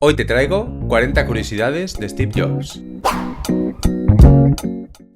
Hoy te traigo 40 curiosidades de Steve Jobs.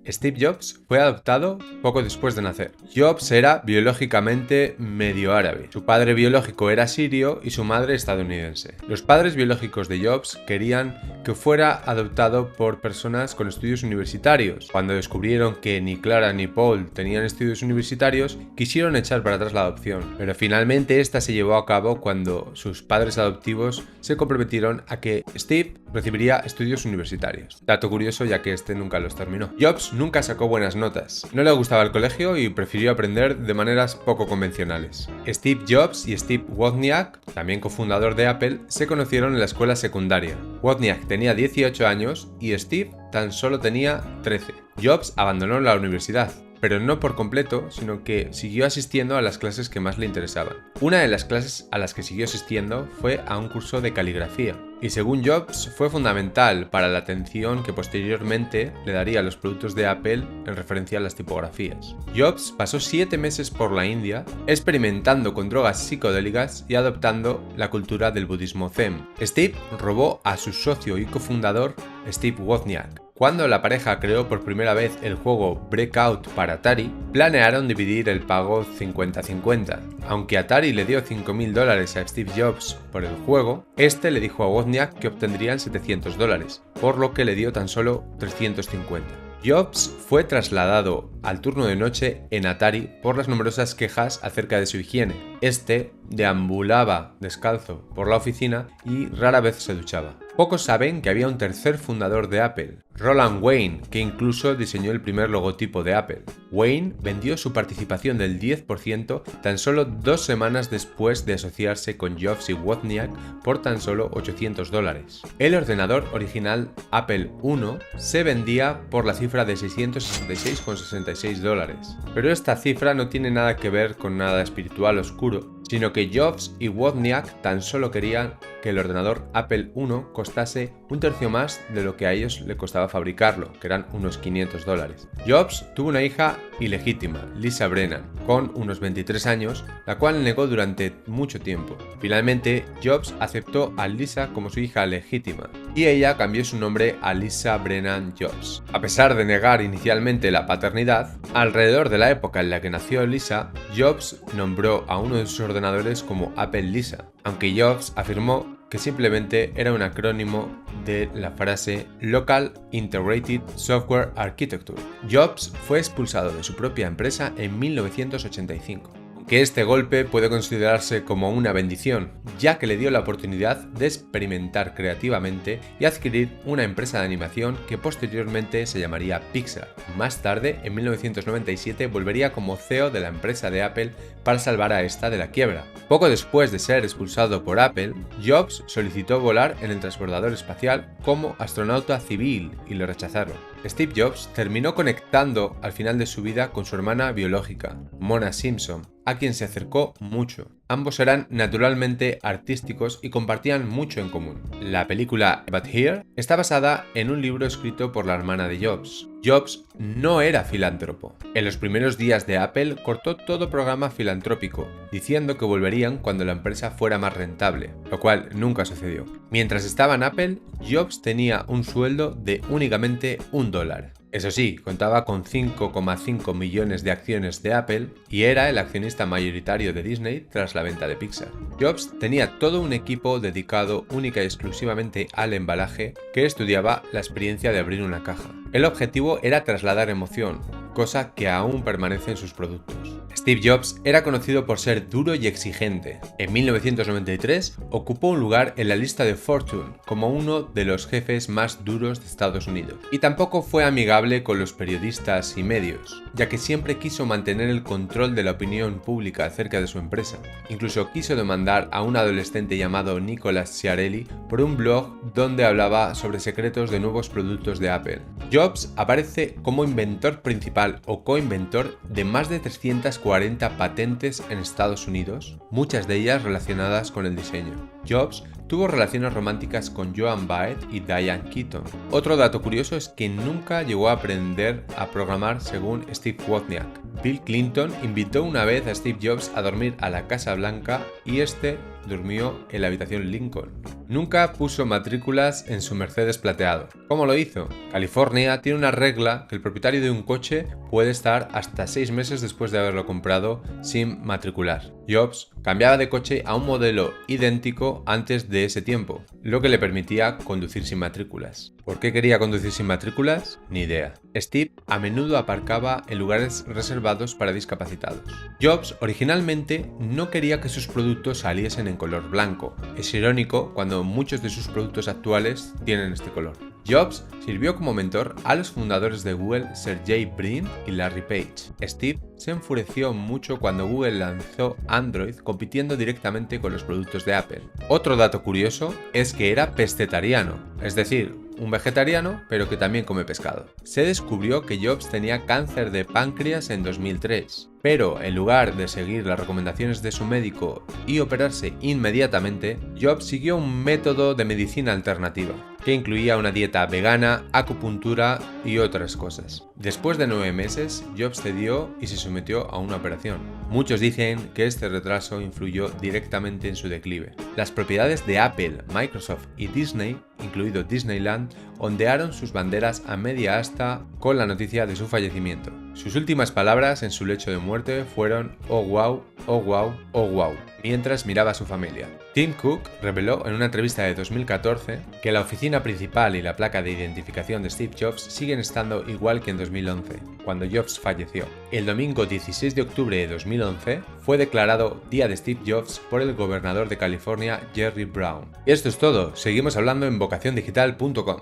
Steve Jobs fue adoptado poco después de nacer. Jobs era biológicamente medio árabe. Su padre biológico era sirio y su madre estadounidense. Los padres biológicos de Jobs querían que fuera adoptado por personas con estudios universitarios. Cuando descubrieron que ni Clara ni Paul tenían estudios universitarios, quisieron echar para atrás la adopción. Pero finalmente esta se llevó a cabo cuando sus padres adoptivos se comprometieron a que Steve recibiría estudios universitarios. Dato curioso, ya que este nunca los terminó. Jobs nunca sacó buenas notas. No le gustaba el colegio y prefirió aprender de maneras poco convencionales. Steve Jobs y Steve Wozniak, también cofundador de Apple, se conocieron en la escuela secundaria. Wozniak tenía 18 años y Steve tan solo tenía 13. Jobs abandonó la universidad, pero no por completo, sino que siguió asistiendo a las clases que más le interesaban. Una de las clases a las que siguió asistiendo fue a un curso de caligrafía, y según Jobs fue fundamental para la atención que posteriormente le daría a los productos de Apple en referencia a las tipografías. Jobs pasó 7 meses por la India experimentando con drogas psicodélicas y adoptando la cultura del budismo zen. Steve robó a su socio y cofundador Steve Wozniak. Cuando la pareja creó por primera vez el juego Breakout para Atari, planearon dividir el pago 50-50. Aunque Atari le dio $5.000 a Steve Jobs por el juego, este le dijo a Wozniak que obtendrían $700, por lo que le dio tan solo 350. Jobs fue trasladado al turno de noche en Atari por las numerosas quejas acerca de su higiene. Este deambulaba descalzo por la oficina y rara vez se duchaba. Pocos saben que había un tercer fundador de Apple, Roland Wayne, que incluso diseñó el primer logotipo de Apple. Wayne vendió su participación del 10% tan solo 2 semanas después de asociarse con Jobs y Wozniak por tan solo $800. El ordenador original Apple I se vendía por la cifra de $666,66, pero esta cifra no tiene nada que ver con nada espiritual oscuro, sino que Jobs y Wozniak tan solo querían que el ordenador Apple I costase un tercio más de lo que a ellos le costaba fabricarlo, que eran unos $500. Jobs tuvo una hija ilegítima, Lisa Brennan, con unos 23 años, la cual negó durante mucho tiempo. Finalmente, Jobs aceptó a Lisa como su hija legítima, y ella cambió su nombre a Lisa Brennan Jobs. A pesar de negar inicialmente la paternidad, alrededor de la época en la que nació Lisa, Jobs nombró a uno de sus ordenadores como Apple Lisa, aunque Jobs afirmó que simplemente era un acrónimo de la frase Local Integrated Software Architecture. Jobs fue expulsado de su propia empresa en 1985. Que este golpe puede considerarse como una bendición, ya que le dio la oportunidad de experimentar creativamente y adquirir una empresa de animación que posteriormente se llamaría Pixar. Más tarde, en 1997, volvería como CEO de la empresa de Apple para salvar a esta de la quiebra. Poco después de ser expulsado por Apple, Jobs solicitó volar en el transbordador espacial como astronauta civil y lo rechazaron. Steve Jobs terminó conectando al final de su vida con su hermana biológica, Mona Simpson, a quien se acercó mucho. Ambos eran naturalmente artísticos y compartían mucho en común. La película But Here está basada en un libro escrito por la hermana de Jobs. Jobs no era filántropo. En los primeros días de Apple cortó todo programa filantrópico, diciendo que volverían cuando la empresa fuera más rentable, lo cual nunca sucedió. Mientras estaba en Apple, Jobs tenía un sueldo de únicamente $1. Eso sí, contaba con 5,5 millones de acciones de Apple y era el accionista mayoritario de Disney tras la venta de Pixar. Jobs tenía todo un equipo dedicado única y exclusivamente al embalaje que estudiaba la experiencia de abrir una caja. El objetivo era trasladar emoción, cosa que aún permanece en sus productos. Steve Jobs era conocido por ser duro y exigente. En 1993 ocupó un lugar en la lista de Fortune como uno de los jefes más duros de Estados Unidos. Y tampoco fue amigable con los periodistas y medios, ya que siempre quiso mantener el control de la opinión pública acerca de su empresa. Incluso quiso demandar a un adolescente llamado Nicholas Ciarelli por un blog donde hablaba sobre secretos de nuevos productos de Apple. Jobs aparece como inventor principal o coinventor de más de 340 patentes en Estados Unidos, muchas de ellas relacionadas con el diseño. Jobs tuvo relaciones románticas con Joan Baez y Diane Keaton. Otro dato curioso es que nunca llegó a aprender a programar según Steve Wozniak. Bill Clinton invitó una vez a Steve Jobs a dormir a la Casa Blanca y este durmió en la habitación Lincoln. Nunca puso matrículas en su Mercedes plateado. ¿Cómo lo hizo? California tiene una regla que el propietario de un coche puede estar hasta 6 meses después de haberlo comprado sin matricular. Jobs cambiaba de coche a un modelo idéntico antes de ese tiempo, lo que le permitía conducir sin matrículas. ¿Por qué quería conducir sin matrículas? Ni idea. Steve a menudo aparcaba en lugares reservados para discapacitados. Jobs originalmente no quería que sus productos saliesen en color blanco. Es irónico cuando muchos de sus productos actuales tienen este color. Jobs sirvió como mentor a los fundadores de Google, Sergey Brin y Larry Page. Steve se enfureció mucho cuando Google lanzó Android compitiendo directamente con los productos de Apple. Otro dato curioso es que era pescetariano, es decir, un vegetariano pero que también come pescado. Se descubrió que Jobs tenía cáncer de páncreas en 2003, pero en lugar de seguir las recomendaciones de su médico y operarse inmediatamente, Jobs siguió un método de medicina alternativa, que incluía una dieta vegana, acupuntura y otras cosas. Después de 9 meses, Jobs cedió y se sometió a una operación. Muchos dicen que este retraso influyó directamente en su declive. Las propiedades de Apple, Microsoft y Disney, incluido Disneyland, ondearon sus banderas a media asta con la noticia de su fallecimiento. Sus últimas palabras en su lecho de muerte fueron "oh wow, oh wow, oh wow", mientras miraba a su familia. Tim Cook reveló en una entrevista de 2014 que la oficina principal y la placa de identificación de Steve Jobs siguen estando igual que en 2011, cuando Jobs falleció. El domingo 16 de octubre de 2011 fue declarado Día de Steve Jobs por el gobernador de California, Jerry Brown. Y esto es todo, seguimos hablando en vocaciondigital.com.